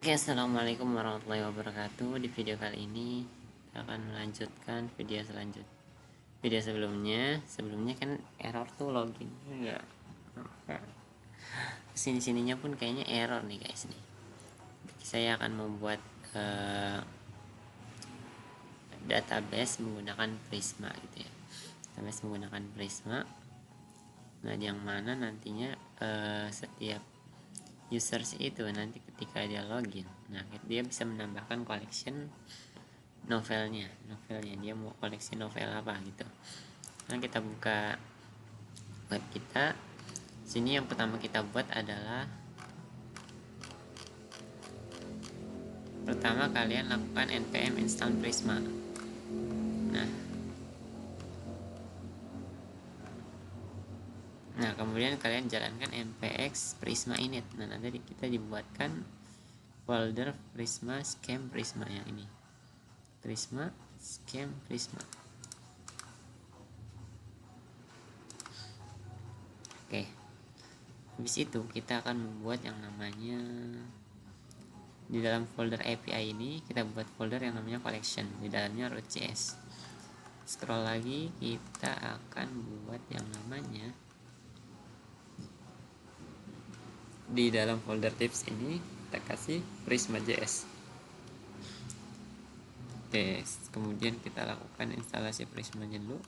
Oke, assalamualaikum warahmatullahi wabarakatuh. Di video kali ini kita akan melanjutkan video sebelumnya kan error tuh login enggak, sininya pun kayaknya error nih guys nih. Saya akan membuat database menggunakan Prisma gitu ya, database menggunakan Prisma. Nah, yang mana nantinya setiap users itu nanti ketika dia login, nah dia bisa menambahkan collection novelnya dia mau koleksi novel apa gitu. Nah, kita buka web kita. Sini yang pertama kita buat adalah, pertama kalian lakukan npm install Prisma. Nah kemudian kalian jalankan npx prisma init. Nah, nanti kita dibuatkan folder Prisma Scam Prisma yang ini, Prisma Scam Prisma. Oke, habis itu kita akan membuat yang namanya, di dalam folder API ini kita buat folder yang namanya collection, di dalamnya root.js. Scroll lagi, kita akan buat yang namanya, di dalam folder tips ini kita kasih Prisma.js. Oke, kemudian kita lakukan instalasi Prismanya dulu.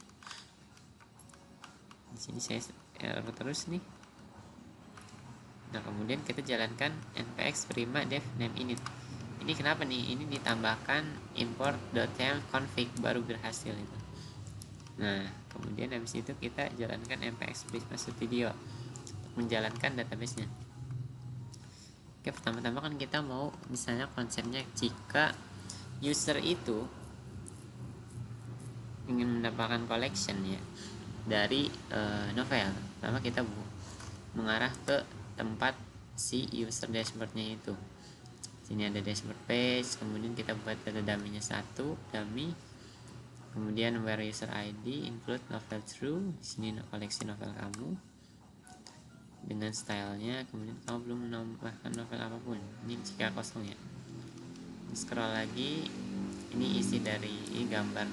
Di sini saya error terus nih. Nah, kemudian kita jalankan npx prima dev name init. Ini kenapa nih? Ini ditambahkan import.yml config baru berhasil itu. Nah, kemudian habis itu kita jalankan npx prisma studio untuk menjalankan databasenya. Oke, pertama-tama kan kita mau, misalnya konsepnya jika user itu ingin mendapatkan collection ya dari novel, pertama kita mengarah ke tempat si user dashboardnya itu. Sini ada dashboard page, kemudian kita buat data dummy-nya satu dummy, kemudian where user ID include novel true. Sini koleksi novel kamu dengan stylenya, kemudian kamu belum menambahkan novel apapun. Ini jika kosong ya. Scroll lagi, ini isi dari gambar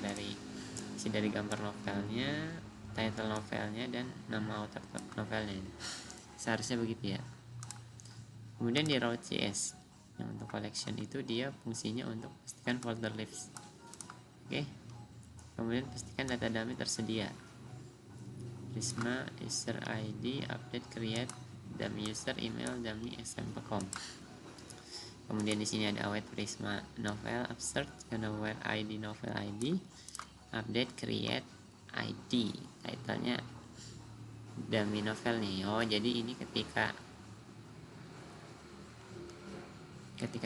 gambar novelnya, title novelnya, dan nama author novelnya. Seharusnya begitu ya. Kemudian di route.js yang untuk collection itu dia fungsinya untuk pastikan folder lists. Oke. Kemudian pastikan data dummy tersedia. Prisma user ID update create dummy user email dummy sm.com. Kemudian di sini ada await Prisma novel abstract karena where ID novel ID update create ID, titlenya dummy novel nih. Oh, jadi ini ketika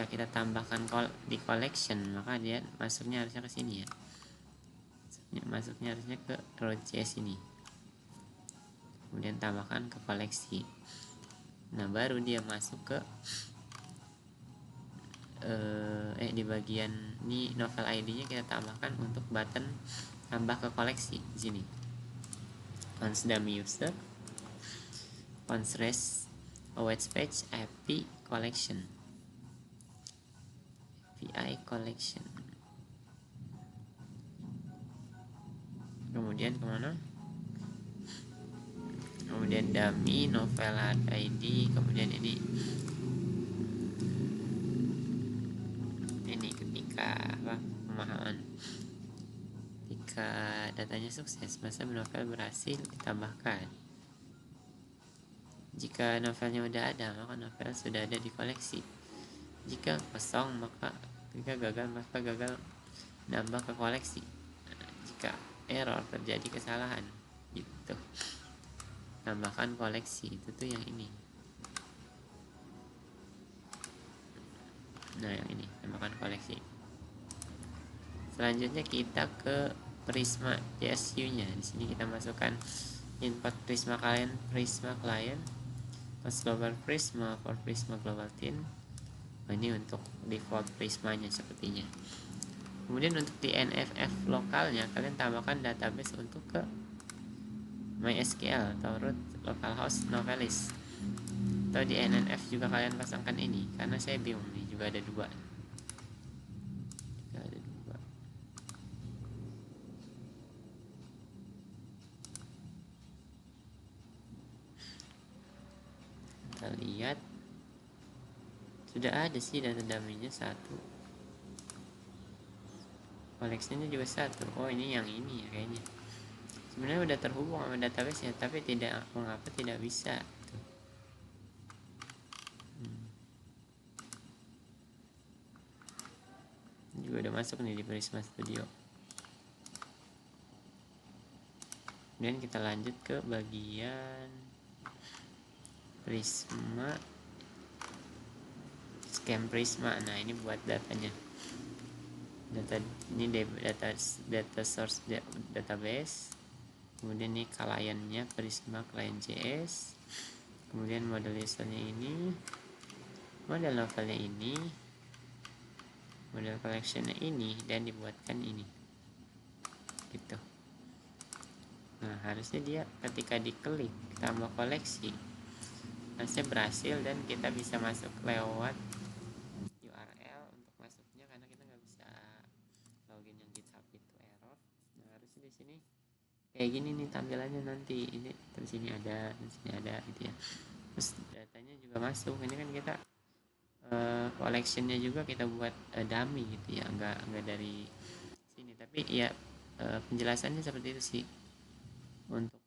kita tambahkan di collection, maka dia masuknya harusnya ke sini ya. Masuknya harusnya ke root.js ini. Kemudian tambahkan ke koleksi. Nah, baru dia masuk ke di bagian ini novel ID-nya kita tambahkan untuk button tambah ke koleksi di sini. Once dummy user, once res awaits page API collection, API collection. Kemudian kemana? Kemudian dummy novel ID, kemudian ini ketika pemahaman, ketika datanya sukses masa novel berhasil ditambahkan. Jika novelnya udah ada, maka novel sudah ada di koleksi. Jika kosong, maka gagal nambah ke koleksi. Jika error, terjadi kesalahan gitu, tambahkan koleksi. Itu tuh yang ini. Nah, yang ini tambahkan koleksi. Selanjutnya kita ke Prisma JSU-nya. Di sini kita masukkan input Prisma client, post global Prisma for Prisma global team. Ini untuk default Prismanya sepertinya. Kemudian untuk di NFF lokalnya kalian tambahkan database untuk ke MySQL atau root localhost novelist. atau di NNF juga kalian pasangkan ini, karena saya bingung nih, juga ada dua. Kita lihat sudah ada sih data dummy-nya satu, koleksinya juga satu. Oh ini yang ini ya kayaknya. Sebenarnya udah terhubung sama database ya, tapi tidak, mengapa tidak bisa. Ini juga udah masuk nih di Prisma Studio. Kemudian kita lanjut ke bagian Prisma, scan Prisma. Nah ini buat datanya, data ini data source database. Kemudian ini kliennya Prisma client JS. Kemudian model usernya ini, model novelnya ini, model collectionnya ini, dan dibuatkan ini gitu. Nah harusnya dia ketika diklik tambah koleksi harusnya berhasil, dan kita bisa masuk lewat URL untuk masuknya, karena kita nggak bisa login yang GitHub itu error. Nah harusnya di sini kayak gini nih tampilannya nanti, ini terus sini ada, terus sini ada gitu ya. Terus datanya juga masuk. Ini kan kita collectionnya juga kita buat dummy gitu ya, nggak dari sini, tapi ya penjelasannya seperti itu sih untuk